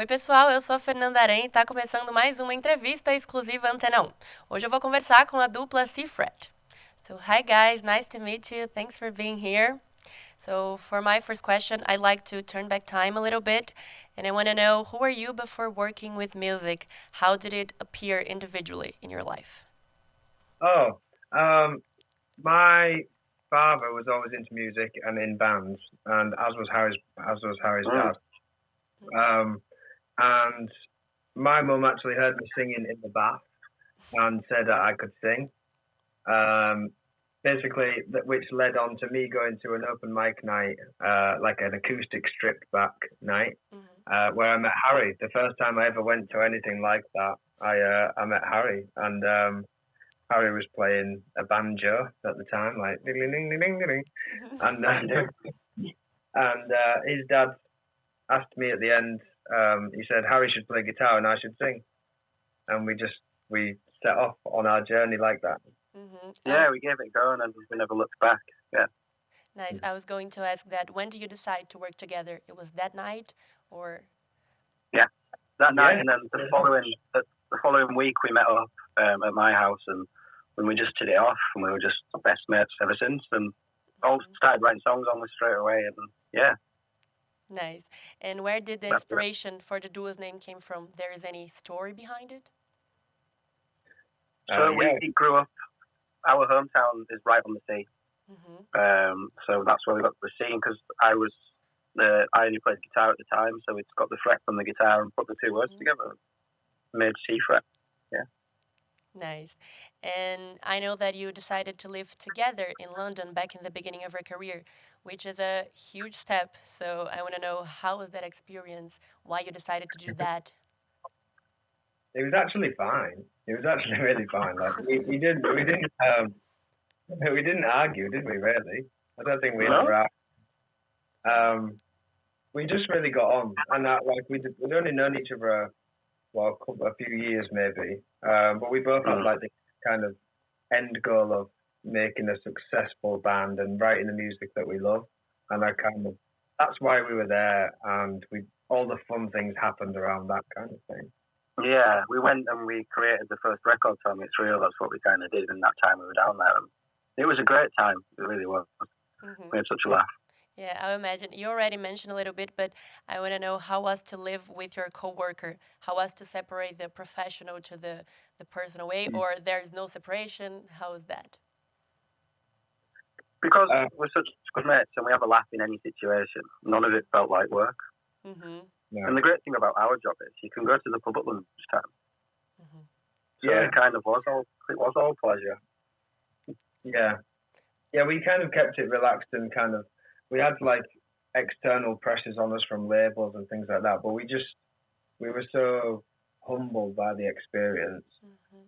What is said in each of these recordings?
Oi, pessoal, eu sou a Fernanda Aranha e está começando mais uma entrevista exclusiva Antena 1. Hoje eu vou conversar com a dupla Seafret. So, hi guys, nice to meet you. Thanks for being here. So, for my first question, I'd like to turn back time a little bit, and I want to know, who were you before working with music? How did it appear individually in your life? My father was always into music and in bands, and as was Harry's dad. And my mum actually heard me singing in the bath and said that I could sing. Which led on to me going to an open mic night, like an acoustic stripped back night, where I met Harry. The first time I ever went to anything like that, I met Harry, and Harry was playing a banjo at the time, like ding ding ding ding ding, and his dad asked me at the end. He said Harry should play guitar and I should sing, and we set off on our journey like that. Yeah, we gave it a go and we never looked back. Yeah. Nice. I was going to ask that. When did you decide to work together? It was that night, or? Yeah, that night, and then the following week we met up at my house, and we just hit it off, and we were just best mates ever since, and all started writing songs on this straight away, and yeah. Nice. And where did the inspiration for the duo's name came from? There is any story behind it? So we grew up. Our hometown is right on the sea, so that's where we got the scene. Because I only played guitar at the time, so it's got the fret from the guitar and put the two words together, made Seafret. Yeah. Nice. And I know that you decided to live together in London back in the beginning of your career, which is a huge step. So I want to know, how was that experience? Why you decided to do that? It was actually fine. It was actually really fine. Like we didn't argue, did we? Really? I don't think we ever argued. We just really got on, and we'd only known each other a few years maybe, but we both had like the kind of end goal of making a successful band and writing the music that we love, and that's why we were there, and all the fun things happened around that kind of thing. Yeah, we went and we created the first record song. It's real. That's what we kind of did in that time we were down there. And it was a great time. It really was. We had such a laugh. Yeah, I imagine. You already mentioned a little bit, but I want to know, how was to live with your coworker? How was to separate the professional to the personal way, or there's no separation? How is that? Because we're such good mates and we have a laugh in any situation. None of it felt like work. Yeah. And the great thing about our job is you can go to the pub at lunchtime. So it kind of was all pleasure. Yeah. Yeah, we kind of kept it relaxed and we had like external pressures on us from labels and things like that, but we were so humbled by the experience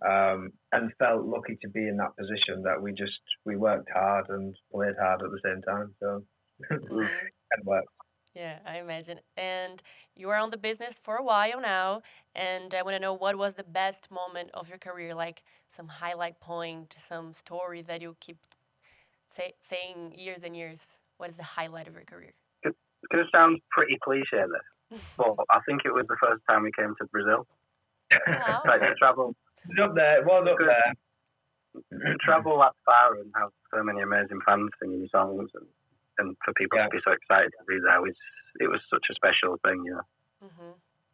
and felt lucky to be in that position that we worked hard and played hard at the same time. So it worked. Yeah, I imagine. And you are on the business for a while now, and I want to know, what was the best moment of your career, like some highlight point, some story that you keep saying years and years. What is the highlight of your career? It's going to sound pretty cliche, this, but I think it was the first time we came to Brazil. Wow. Like to travel. Up there, to travel that far and have so many amazing fans singing your songs, and for people to be so excited to be there, it was such a special thing, you know.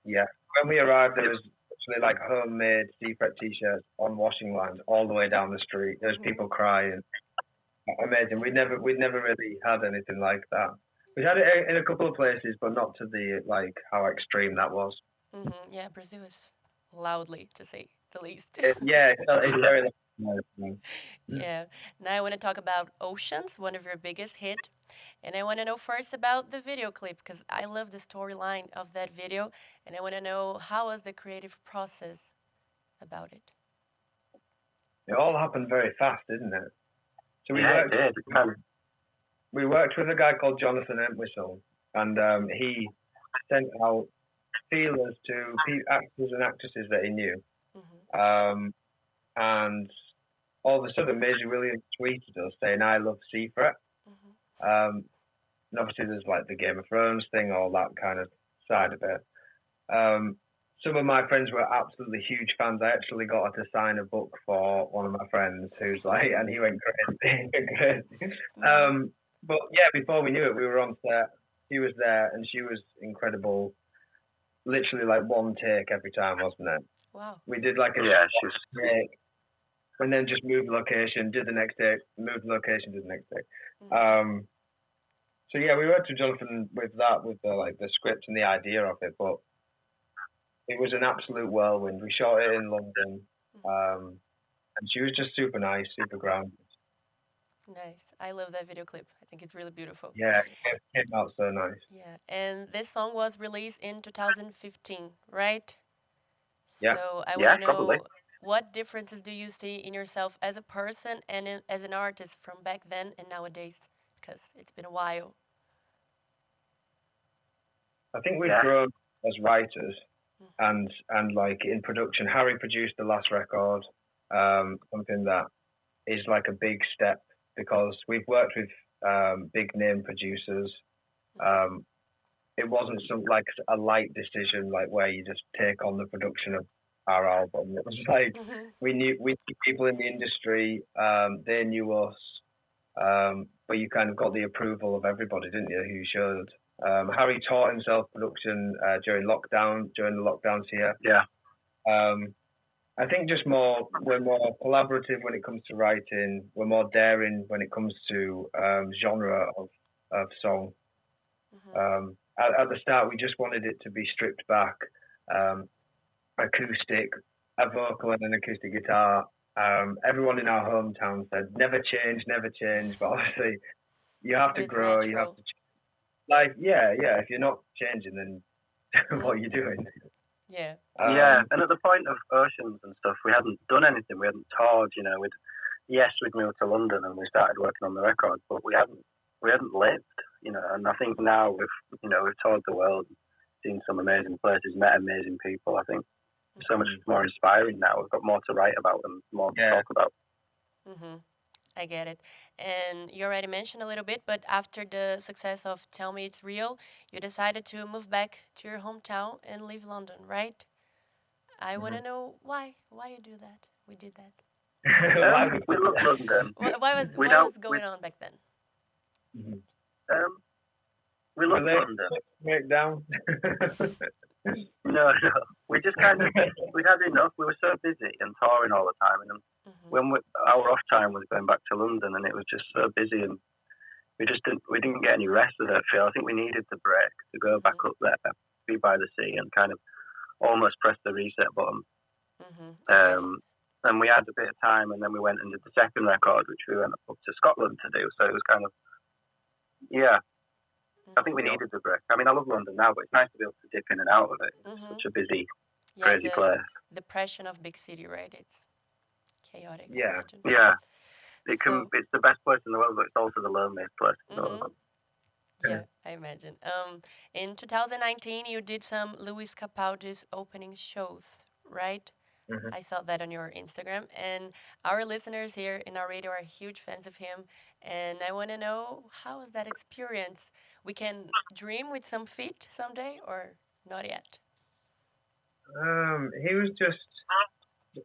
Yeah, when we arrived, there was actually like homemade Seafret t-shirts on washing lines all the way down the street. There was people crying. Amazing. We'd never really had anything like that. We had it in a couple of places, but not to the how extreme that was. Yeah, Brazil is loudly, to say the least. It's very. Yeah. Now I want to talk about Oceans, one of your biggest hit, and I want to know first about the video clip, because I love the storyline of that video, and I want to know, how was the creative process about it? It all happened very fast, didn't it? So we worked with a guy called Jonathan Entwistle, and he sent out feelers to actors and actresses that he knew. And all of a sudden, Maisie Williams tweeted us saying, "I love Seafret." And obviously there's like the Game of Thrones thing, all that kind of side of it. Some of my friends were absolutely huge fans. I actually got her to sign a book for one of my friends who's like, and he went crazy. But yeah, before we knew it, we were on set. She was there, and she was incredible. Literally like one take every time, wasn't it? Wow. We did like a take, and then just moved location, did the next take, moved location, did the next take. So yeah, we worked with Jonathan with the script and the idea of it, but it was an absolute whirlwind. We shot it in London, and she was just super nice, super grounded. Nice. I love that video clip. I think it's really beautiful. Yeah, it came out so nice. Yeah, and this song was released in 2015, right? Yeah. So I want to know, probably. what differences do you see in yourself as a person and as an artist from back then and nowadays? Because it's been a while. I think we've grown as writers, and like in production. Harry produced the last record, something that is like a big step, because we've worked with big name producers. It wasn't like a light decision, like where you just take on the production of our album. It was like we knew people in the industry, they knew us, but you kind of got the approval of everybody, didn't you? Who you showed. Harry taught himself production during the lockdowns here. Yeah. I think we're more collaborative when it comes to writing. We're more daring when it comes to genre of song. At the start, we just wanted it to be stripped back, acoustic, a vocal and an acoustic guitar. Everyone in our hometown said, never change. But obviously, you have to grow. Natural. You have to like, yeah. If you're not changing, then what are you doing? Yeah. And at the point of Oceans and stuff, we hadn't done anything. We hadn't toured. We'd moved to London and we started working on the record, but we hadn't lived. And I think now we've toured the world, seen some amazing places, met amazing people. I think it's so much more inspiring now. We've got more to write about and more to talk about. I get it. And you already mentioned a little bit, but after the success of Tell Me It's Real, you decided to move back to your hometown and leave London, right? I want to know why. Why you do that? We did that. We love London. What was going on back then? We love London. Down. No. We just we had enough. We were so busy and touring all the time, and when our off time was going back to London, and it was just so busy, and we didn't get any rest. I don't feel. I think we needed the break to go back up there, be by the sea, and kind of almost press the reset button. And we had a bit of time, and then we went and did the second record, which we went up to Scotland to do. So it was kind of, I think we needed the break. I mean, I love London now, but it's nice to be able to dip in and out of it. It's such a busy, crazy place. The pressure of big city, right? It's chaotic. Yeah. It's the best place in the world, but it's also the loneliest place in the world. Yeah, I imagine. In 2019, you did some Lewis Capaldi's opening shows, right? I saw that on your Instagram, and our listeners here in our radio are huge fans of him, and I want to know, how was that experience? We can dream with some feet someday, or not yet? He was just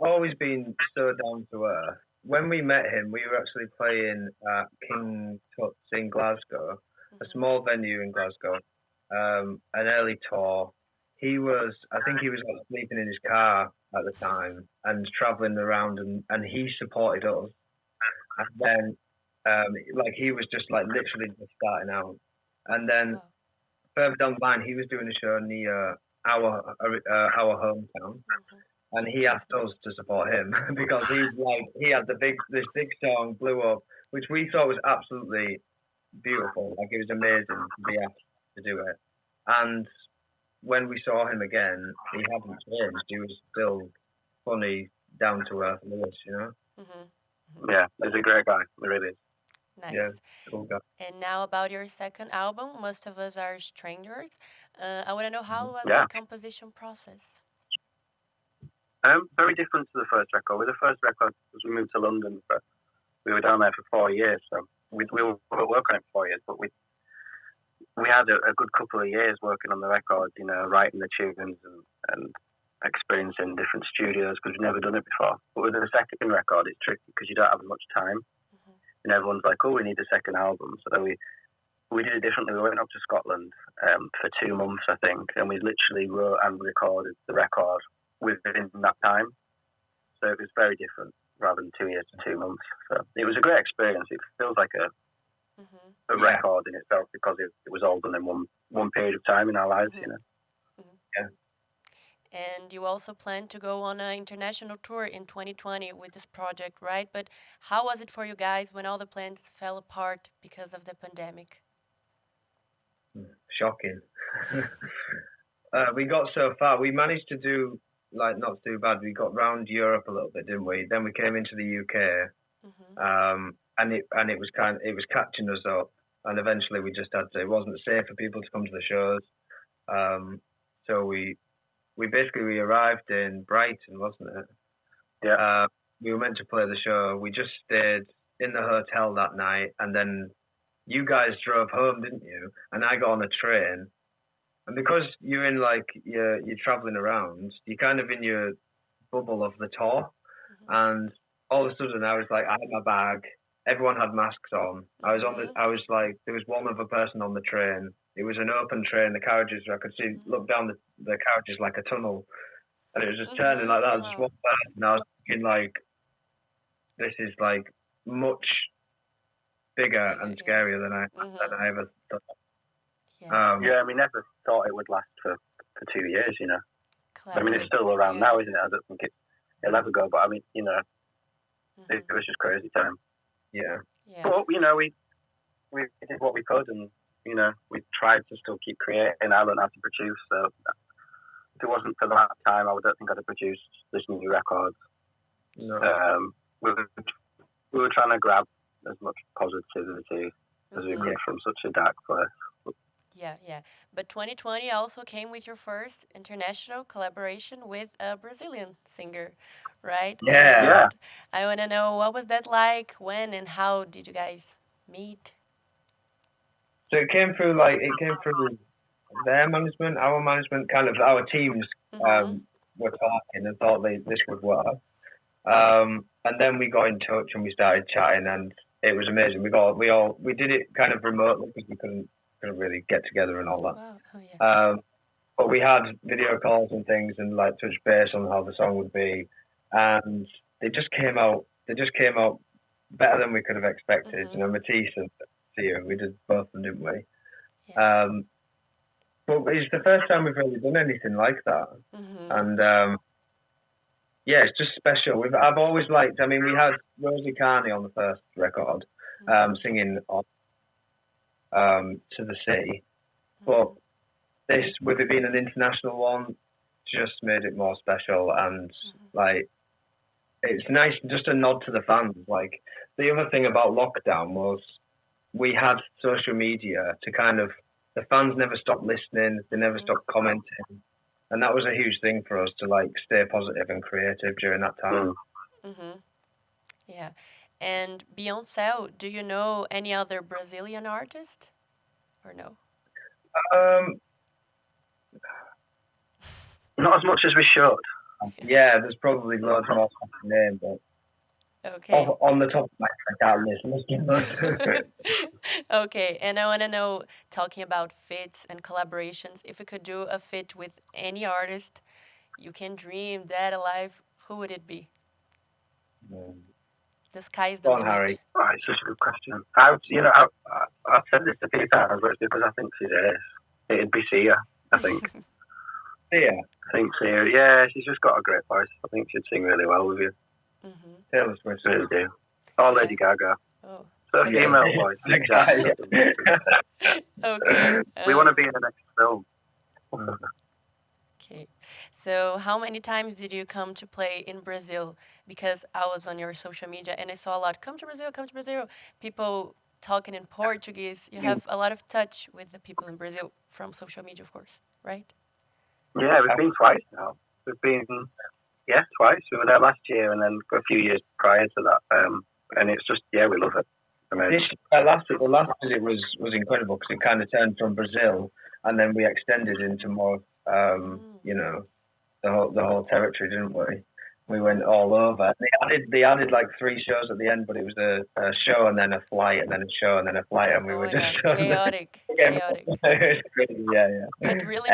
always been so down to earth. When we met him, we were actually playing at King Tut's in Glasgow, a small venue in Glasgow, an early tour. I think he was like sleeping in his car at the time and traveling around, and he supported us. And then, he was just like literally just starting out. And then further down the line, he was doing a show near our hometown, and he asked us to support him because he had this big song, blew up, which we thought was absolutely beautiful. Like, it was amazing to be asked to do it. And when we saw him again, he hadn't changed. He was still funny, down to earth Lewis, Yeah, he's a great guy. He really is. Nice. Yeah, cool guy. And now about your second album, Most of Us Are Strangers. I want to know, how was the composition process? Very different to the first record. With the first record, as we moved to London, we were down there for 4 years, so we were working on it for 4 years, but we had a good couple of years working on the record, you know, writing the tunes and experiencing different studios because we've never done it before. But with the second record, it's tricky because you don't have as much time. And everyone's like, oh, we need a second album. So we did it differently. We went up to Scotland for 2 months, I think, and we literally wrote and recorded the record within that time. So it was very different rather than 2 years to 2 months. So it was a great experience. It feels like a record in itself because it was all done in one period of time in our lives, you know. Yeah. And you also plan to go on an international tour in 2020 with this project, right? But how was it for you guys when all the plans fell apart because of the pandemic? Shocking. We got so far. We managed to do, like, not too bad. We got round Europe a little bit, didn't we? Then we came into the UK, and it was catching us up. And eventually we just had to. It wasn't safe for people to come to the shows, so we arrived in Brighton, wasn't it? Yeah. We were meant to play the show. We just stayed in the hotel that night, and then you guys drove home, didn't you? And I got on a train. And because you're in, like, you're traveling around, you're kind of in your bubble of the tour. And all of a sudden I was like, I had my bag. Everyone had masks on. I was like, there was one other person on the train. It was an open train. The carriages, I could look down the carriages like a tunnel. And it was just turning like that. Just one person. And I was thinking, like, this is, like, much bigger and scarier than I ever thought. I mean, never thought it would last for 2 years, you know. Classic. I mean, it's still around now, isn't it? I don't think it'll ever go, but I mean, you know, it was just crazy time. Yeah. But, you know, we did what we could, and, you know, we tried to still keep creating. I learned how to produce, so if it wasn't for that time, I don't think I'd have produced this new record. No. We were trying to grab as much positivity as we could from such a dark place. Yeah. But 2020 also came with your first international collaboration with a Brazilian singer, right? Yeah. And I want to know, what was that like? When and how did you guys meet? So it came through their management, our management, kind of our teams were talking and thought this would work. And then we got in touch and we started chatting, and it was amazing. We did it kind of remotely because we couldn't really get together and all that. Wow. Oh, yeah. But we had video calls and things and, like, touch base on how the song would be, and they just came out better than we could have expected. You know, Matisse and Theo, we did both of them, didn't we? Yeah. But it's the first time we've really done anything like that, and yeah, it's just special. I've always liked. I mean, we had Rosie Carney on the first record, singing on To the Sea, but this, with it being an international one, just made it more special. And like, it's nice, just a nod to the fans. Like, the other thing about lockdown was we had social media to kind of, the fans never stopped listening, they never stopped commenting, and that was a huge thing for us to, like, stay positive and creative during that time. Yeah. And beyond Cell, do you know any other Brazilian artist or no? Not as much as we should. Yeah, there's probably loads more to name, but on the top of my head, I can't list. Okay, and I want to know, talking about fits and collaborations, if you could do a fit with any artist you can dream, dead, alive, who would it be? The sky's the limit. Harry. Oh, it's just a good question. I've said this a few times, but it's because I think she's Ace. It'd be Sia, I think. Sia? I think Sia. Yeah, she's just got a great voice. I think she'd sing really well with you. Taylor Swift. Really do. Or Lady Gaga. Oh. So female voice. Exactly. Okay. We want to be in the next film. Okay. So how many times did you come to play in Brazil? Because I was on your social media and I saw a lot, come to Brazil. People talking in Portuguese. You have a lot of touch with the people in Brazil from social media, of course, right? Yeah, we've been twice now. We've been, twice. We were there last year and then a few years prior to that. And it's just, we love it. The last visit was incredible because it kind of turned from Brazil, and then we extended into more, you know, the whole territory, didn't we? We went all over. They added like 3 shows at the end, but it was a show and then a flight and then a show and then a flight, and we were just chaotic. It was crazy, yeah. But really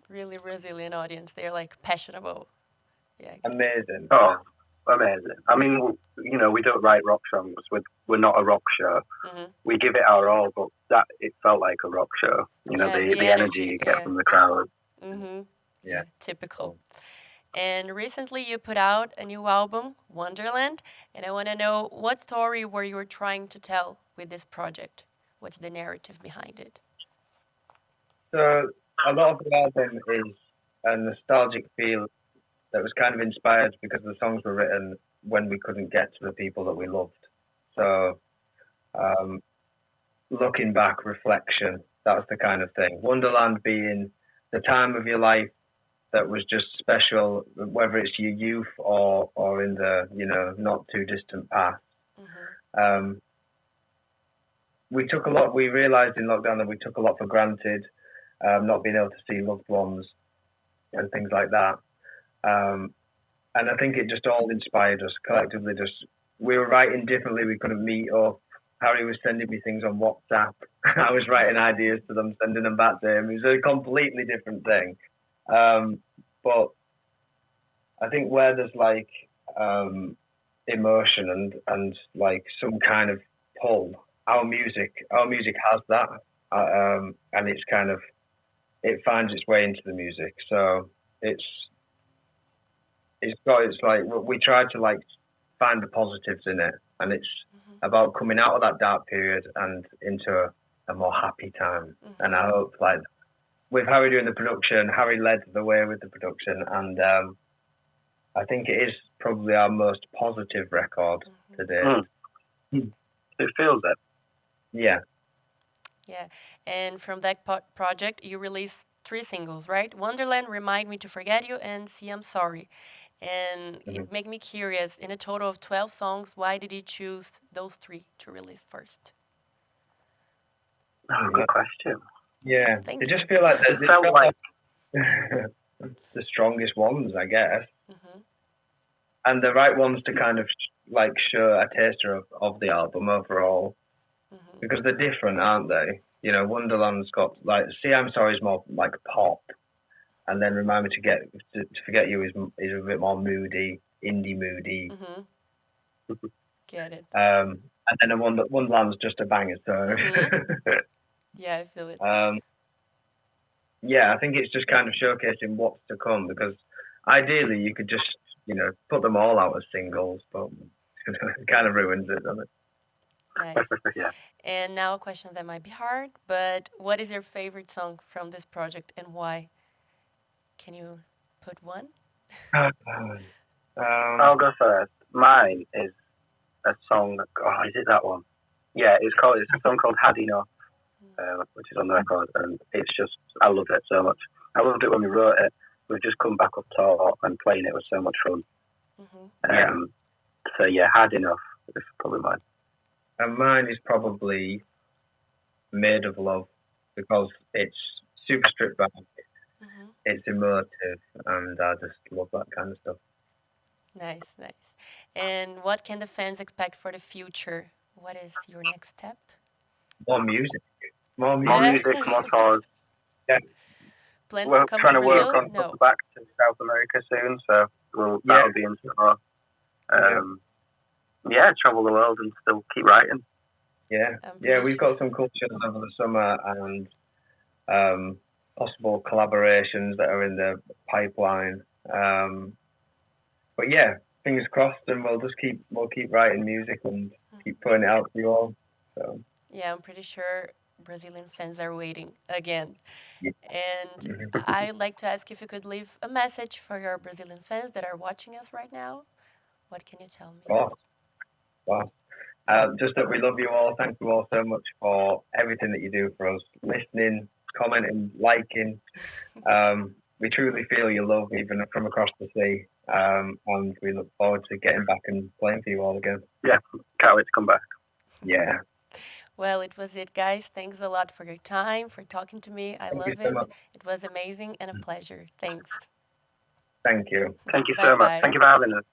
really Brazilian audience. They're like passionate. Yeah. Amazing. Oh, amazing. I mean, you know, we don't write rock songs. We're not a rock show. Mm-hmm. We give it our all, but it felt like a rock show. You know, the energy you get from the crowd. Mm-hmm. Yeah. Typical. And recently you put out a new album, Wonderland, and I want to know what story were you trying to tell with this project? What's the narrative behind it? So a lot of the album is a nostalgic feel that was kind of inspired because the songs were written when we couldn't get to the people that we loved. So looking back, reflection, that's the kind of thing. Wonderland being the time of your life that was just special, whether it's your youth or in the, you know, not too distant past. Mm-hmm. We realized in lockdown that we took a lot for granted, not being able to see loved ones and things like that. And I think it just all inspired us collectively. We were writing differently. We couldn't meet up. Harry was sending me things on WhatsApp. I was writing ideas to them, sending them back to him. It was a completely different thing. But I think where there's like emotion and like some kind of pull, our music has that, and it's kind of, it finds its way into the music. So it's like we try to like find the positives in it, and it's about coming out of that dark period and into a more happy time. And I hope, like, with Harry doing the production, Harry led the way with the production, and I think it is probably our most positive record to date. It feels it. Yeah. Yeah, and from that project, you released 3 singles, right? Wonderland, Remind Me to Forget You, and See I'm Sorry. And it made me curious, in a total of 12 songs, why did you choose those 3 to release first? Oh, good question. Yeah, they just feel like they felt like the strongest ones, I guess, and the right ones to kind of like show a taster of the album overall, because they're different, aren't they? You know, Wonderland's got like, See I'm Sorry is more like pop, and then Remind Me to Forget You is a bit more moody, indie moody. Get it. And then Wonderland's just a banger. So yeah, I feel it. Yeah, I think it's just kind of showcasing what's to come, because ideally you could just, you know, put them all out as singles, but it kind of ruins it, doesn't it? Nice. Yeah. And now a question that might be hard, but what is your favorite song from this project and why? Can you put one? I'll go first. Mine is a song. Oh, is it that one? Yeah, it's a song called Had Enough, which is on the record, and it's just, I love it so much. I loved it when we wrote it. We've just come back up tour, and playing it was so much fun. So yeah, Had Enough is probably mine. And mine is probably Made of Love, because it's super stripped back, it's emotive, and I just love that kind of stuff. Nice. And what can the fans expect for the future? What is your next step? More music. More music, more tours. Yeah. Plans We're to come trying to to Brazil? work on back to South America soon, so that'll be in store. Travel the world and still keep writing. Yeah, we've got some cool shows over the summer, and possible collaborations that are in the pipeline. But yeah, fingers crossed, and we'll keep writing music and keep putting it out for you all. So yeah, I'm pretty sure Brazilian fans are waiting again. And I'd like to ask if you could leave a message for your Brazilian fans that are watching us right now. What can you tell me? Wow. Just that we love you all. Thank you all so much for everything that you do for us, listening, commenting, liking. We truly feel your love, even from across the sea, and we look forward to getting back and playing for you all again. Yeah, can't wait to come back. Yeah. Well, it was it, guys. Thanks a lot for your time, for talking to me. I love it. It was amazing and a pleasure. Thanks. Thank you. Thank you so much. Thank you for having us.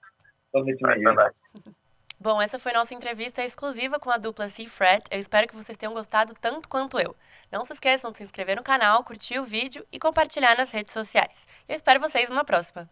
Lovely to meet you. Bye-bye. Bom, essa foi nossa entrevista exclusiva com a dupla Seafret. Eu espero que vocês tenham gostado tanto quanto eu. Não se esqueçam de se inscrever no canal, curtir o vídeo e compartilhar nas redes sociais. Eu espero vocês numa próxima.